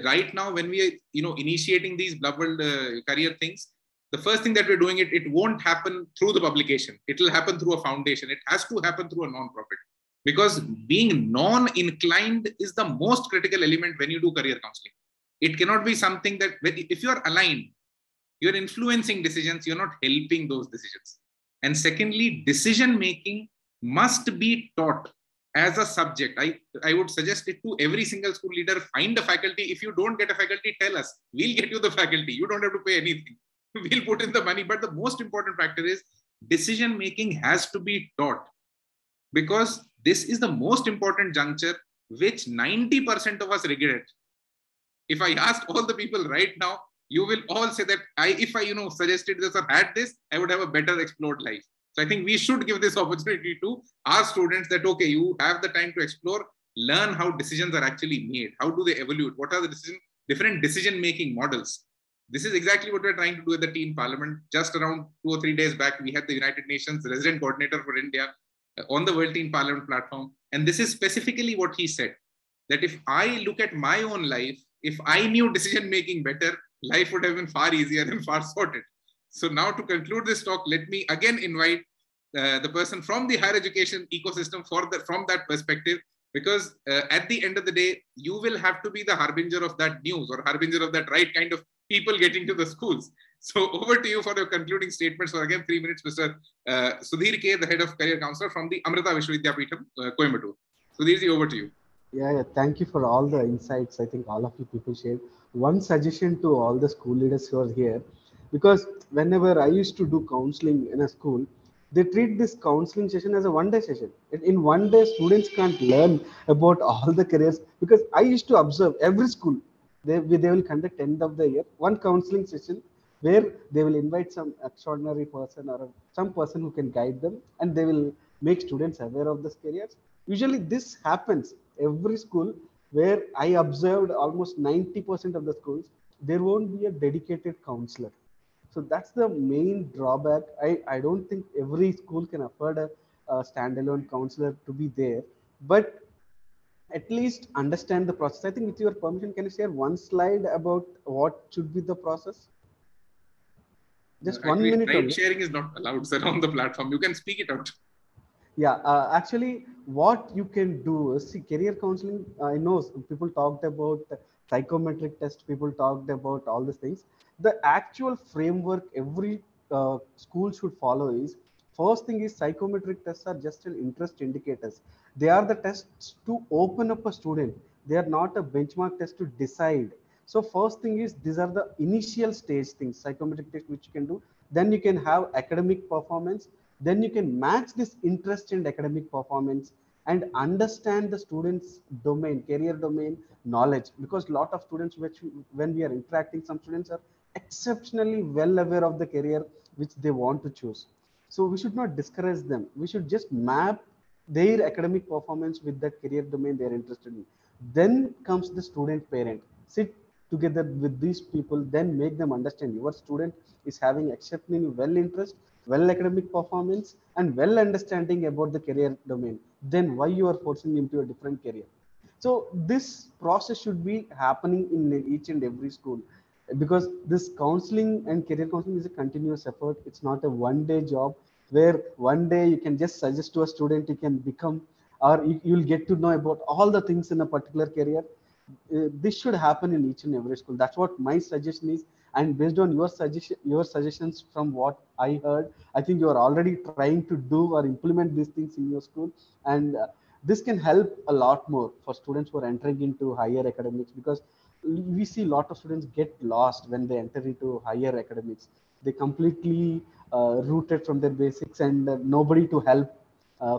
right now, when we are initiating these Blub World career things, the first thing that we're doing, it won't happen through the publication. It will happen through a foundation. It has to happen through a non-profit. Because being non-inclined is the most critical element when you do career counseling. It cannot be something that, if you're aligned, you're influencing decisions, you're not helping those decisions. And secondly, decision-making must be taught as a subject. I would suggest it to every single school leader, find a faculty. If you don't get a faculty, tell us. We'll get you the faculty. You don't have to pay anything. We'll put in the money. But the most important factor is decision-making has to be taught. Because this is the most important juncture, which 90% of us regret. If I asked all the people right now, you will all say that if I suggested this or had this, I would have a better explored life. So I think we should give this opportunity to our students that, okay, you have the time to explore, learn how decisions are actually made. How do they evolve? What are the different decision-making models? This is exactly what we're trying to do at the Teen Parliament. Just around 2 or 3 days back, we had the United Nations Resident Coordinator for India on the World Teen Parliament platform. And this is specifically what he said, that if I look at my own life, if I knew decision-making better, life would have been far easier and far sorted. So now to conclude this talk, let me again invite the person from the higher education ecosystem from that perspective, because at the end of the day, you will have to be the harbinger of that news or harbinger of that right kind of people getting to the schools. So over to you for your concluding statements. So again, 3 minutes, Mr. Sudhir K, the head of career counselor from the Amrita Vidyapeetham, Coimbatore. Sudhirji, over to you. Yeah, thank you for all the insights. I think all of you people shared. One suggestion to all the school leaders who are here, because whenever I used to do counseling in a school, they treat this counseling session as a one-day session. In one day, students can't learn about all the careers, because I used to observe every school, they will conduct end of the year one counseling session where they will invite some extraordinary person or some person who can guide them, and they will make students aware of these careers. Usually this happens every school, where I observed almost 90% of the schools, there won't be a dedicated counselor. So that's the main drawback. I don't think every school can afford a standalone counselor to be there, but at least understand the process. I think with your permission, can you share one slide about what should be the process? Just Actually, 1 minute slide only. sharing is not allowed, sir, on the platform. You can speak it out. Yeah, actually, what you can do is, see, career counseling, I know people talked about psychometric test, people talked about all these things. The actual framework every school should follow is, first thing is psychometric tests are just an interest indicators. They are the tests to open up a student. They are not a benchmark test to decide. So first thing is, these are the initial stage things, psychometric test which you can do. Then you can have academic performance. then you can match this interest in academic performance and understand the students domain, career domain knowledge, because a lot of students which when we are interacting, some students are exceptionally well aware of the career which they want to choose. So we should not discourage them. We should just map their academic performance with that career domain they are interested in. Then comes the student parent. Sit together with these people, then make them understand your student is having exceptionally well interest, well academic performance, and well understanding about the career domain. Then why you are forcing him to a different career? So this process should be happening in each and every school, because this counseling and career counseling is a continuous effort. It's not a one-day job where one day you can just suggest to a student you can become, or you'll get to know about all the things in a particular career. This should happen in each and every school. That's what my suggestion is. And based on your suggestions, from what I heard, I think you are already trying to do or implement these things in your school. And this can help a lot more for students who are entering into higher academics, because we see a lot of students get lost when they enter into higher academics. They completely rooted from their basics, and nobody to help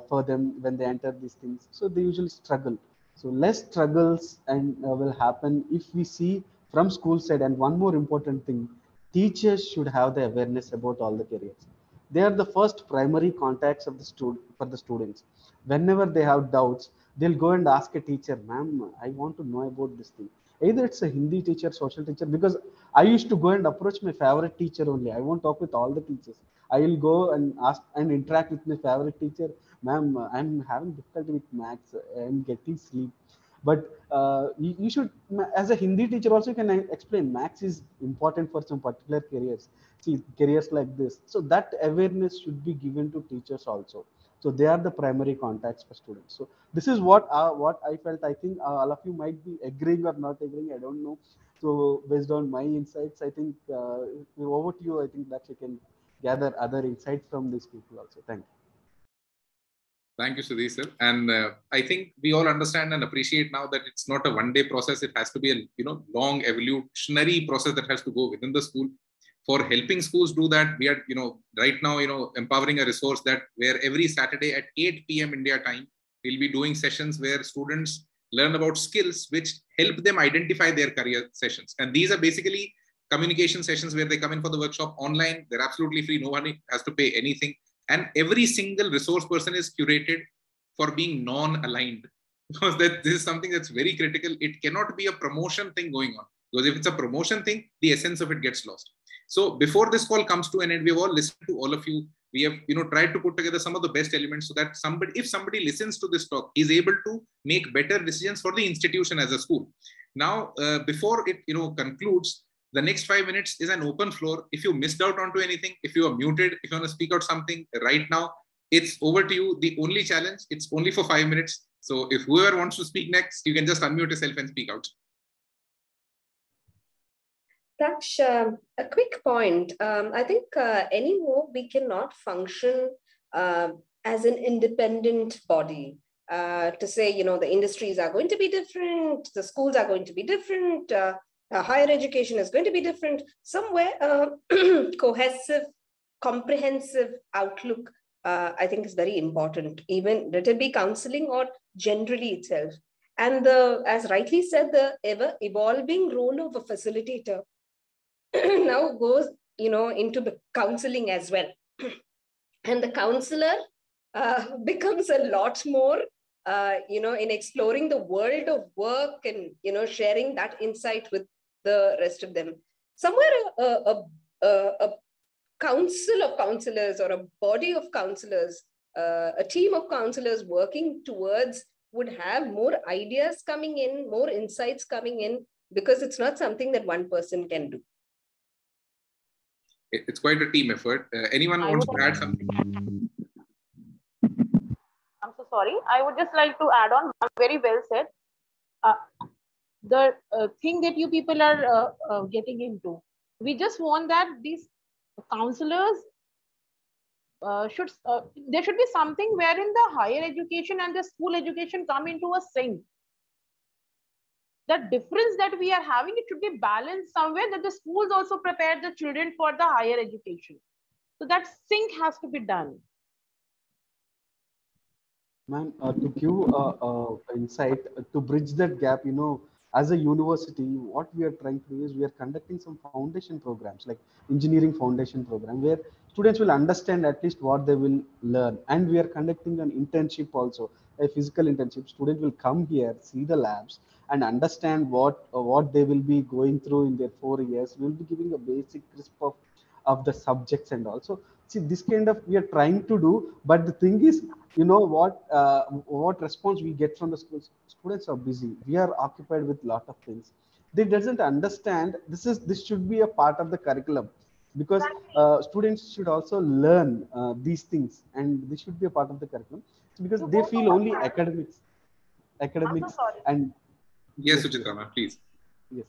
for them when they enter these things. So they usually struggle. So less struggles and will happen if we see from school side. And one more important thing, teachers should have the awareness about all the careers. They are the first primary contacts of the for the students. Whenever they have doubts, they'll go and ask a teacher, ma'am, I want to know about this thing. Either it's a Hindi teacher, social teacher, because I used to go and approach my favorite teacher only. I won't talk with all the teachers. I will go and ask and interact with my favorite teacher. Ma'am, I'm having difficulty with maths. I'm getting sleep. But you should, as a Hindi teacher also, you can explain maths is important for some particular careers. See, careers like this. So that awareness should be given to teachers also. So they are the primary contacts for students. So this is what I felt. I think all of you might be agreeing or not agreeing. I don't know. So based on my insights, I think over to you. I think that you can gather other insights from these people also. Thank you. Thank you, Sudhir sir. And I think we all understand and appreciate now that it's not a one-day process. It has to be a long evolutionary process that has to go within the school. For helping schools do that, we are right now empowering a resource that where every Saturday at 8 p.m. India time, we'll be doing sessions where students learn about skills which help them identify their career sessions. And these are basically communication sessions where they come in for the workshop online. They're absolutely free. No one has to pay anything. And every single resource person is curated for being non-aligned, because this is something that's very critical. It cannot be a promotion thing going on, because if it's a promotion thing, the essence of it gets lost. So before this call comes to an end, we've all listened to all of you. We have tried to put together some of the best elements so that if somebody listens to this talk, is able to make better decisions for the institution as a school. Now, before it concludes, the next 5 minutes is an open floor. If you missed out onto anything, if you are muted, if you want to speak out something right now, it's over to you. The only challenge, it's only for 5 minutes. So if whoever wants to speak next, you can just unmute yourself and speak out. Daksh, a quick point. I think anymore we cannot function as an independent body to say, the industries are going to be different, the schools are going to be different, higher education is going to be different. Somewhere cohesive, comprehensive outlook, I think is very important, even let it be counseling or generally itself. And as rightly said, the ever evolving role of a facilitator now goes, into the counseling as well. And the counselor becomes a lot more, in exploring the world of work and, sharing that insight with the rest of them. Somewhere a council of counselors or a body of counselors, a team of counselors working towards would have more ideas coming in, more insights coming in, because it's not something that one person can do. It's quite a team effort. Anyone wants to add something? I'm so sorry. I would just like to add on, very well said. The thing that you people are getting into, we just want that these counselors there should be something wherein the higher education and the school education come into a sync. The difference that we are having, it should be balanced somewhere, that the schools also prepare the children for the higher education. So that sync has to be done. Ma'am, to give insight, to bridge that gap, as a university, what we are trying to do is we are conducting some foundation programs, like engineering foundation program, where students will understand at least what they will learn. And we are conducting an internship also, a physical internship. Students will come here, see the labs, and understand what they will be going through in their 4 years. We'll be giving a basic crisp of the subjects and also. See, this kind of we are trying to do, but the thing is, what response we get from the schools? Students are busy. We are occupied with lot of things. They doesn't understand this should be a part of the curriculum, because students should also learn these things, and this should be a part of the curriculum. So because they feel only academics and yes, Suchitra, please. yes.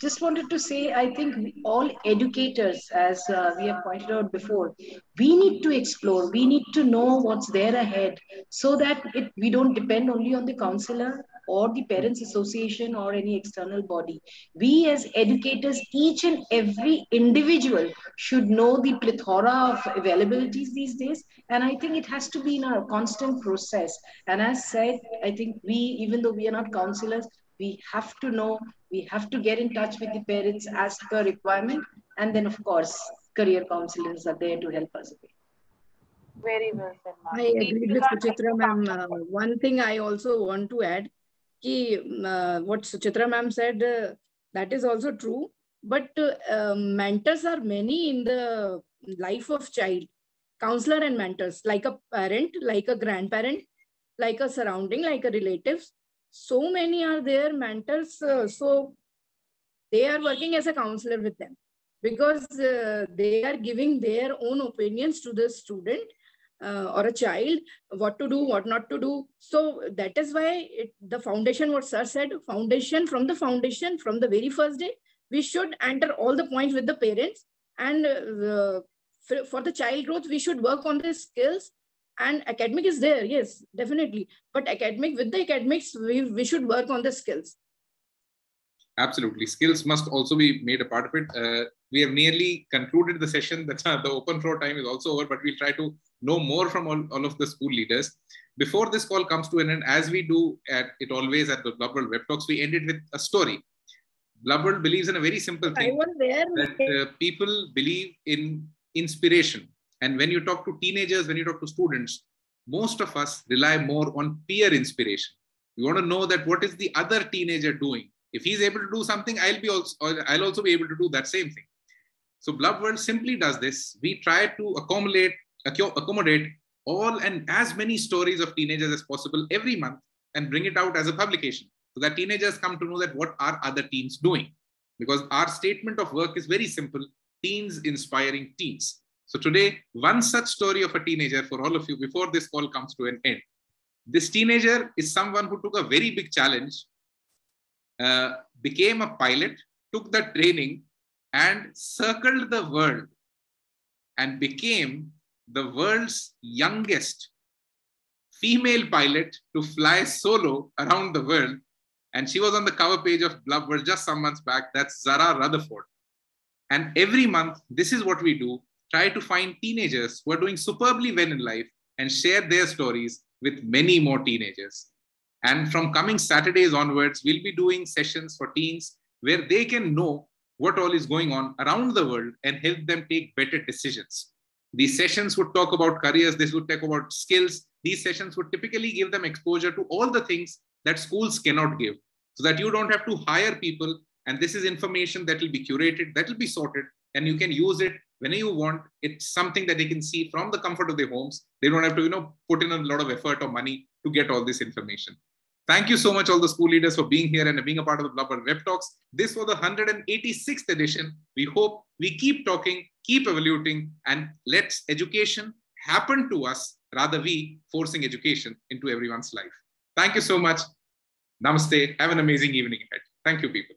Just wanted to say, I think all educators, as we have pointed out before, we need to explore, we need to know what's there ahead, so that we don't depend only on the counselor or the parents association or any external body. We as educators, each and every individual should know the plethora of availabilities these days. And I think it has to be in a constant process. And as said, I think even though we are not counselors, we have to know, we have to get in touch with the parents as per requirement. And then, of course, career counselors are there to help us. Very well said, ma'am. I agreed with Suchitra ma'am. One thing I also want to add, what Suchitra ma'am said, that is also true. But mentors are many in the life of child. Counselor and mentors, like a parent, like a grandparent, like a surrounding, like a relatives. So many are there mentors. So they are working as a counselor with them, because they are giving their own opinions to the student or a child, what to do, what not to do. So that is why the foundation, what sir said, from the very first day, we should enter all the points with the parents. And for the child growth, we should work on the skills. And academic is there, yes, definitely. But with the academics, we should work on the skills. Absolutely. Skills must also be made a part of it. We have nearly concluded the session. The open floor time is also over, but we'll try to know more from all of the school leaders. Before this call comes to an end, as we do always at the Blub World Web Talks, we end it with a story. Blub World believes in a very simple thing, that people believe in inspiration. And when you talk to teenagers, when you talk to students, most of us rely more on peer inspiration. We want to know that what is the other teenager doing? If he's able to do something, I'll also be able to do that same thing. So Blub World simply does this. We try to accommodate all and as many stories of teenagers as possible every month and bring it out as a publication, so that teenagers come to know that what are other teens doing. Because our statement of work is very simple: teens inspiring teens. So today, one such story of a teenager for all of you before this call comes to an end. This teenager is someone who took a very big challenge, became a pilot, took the training and circled the world and became the world's youngest female pilot to fly solo around the world. And she was on the cover page of Blub World just some months back. That's Zara Rutherford. And every month, this is what we do: try to find teenagers who are doing superbly well in life and share their stories with many more teenagers. And from coming Saturdays onwards, we'll be doing sessions for teens where they can know what all is going on around the world and help them take better decisions. These sessions would talk about careers, this would talk about skills. These sessions would typically give them exposure to all the things that schools cannot give, so that you don't have to hire people. And this is information that will be curated, that will be sorted, and you can use it whenever you want. It's something that they can see from the comfort of their homes. They don't have to, put in a lot of effort or money to get all this information. Thank you so much, all the school leaders, for being here and being a part of the Blub World Web Talks. This was the 186th edition. We hope we keep talking, keep evaluating, and let education happen to us, rather we forcing education into everyone's life. Thank you so much. Namaste. Have an amazing evening ahead. Thank you, people.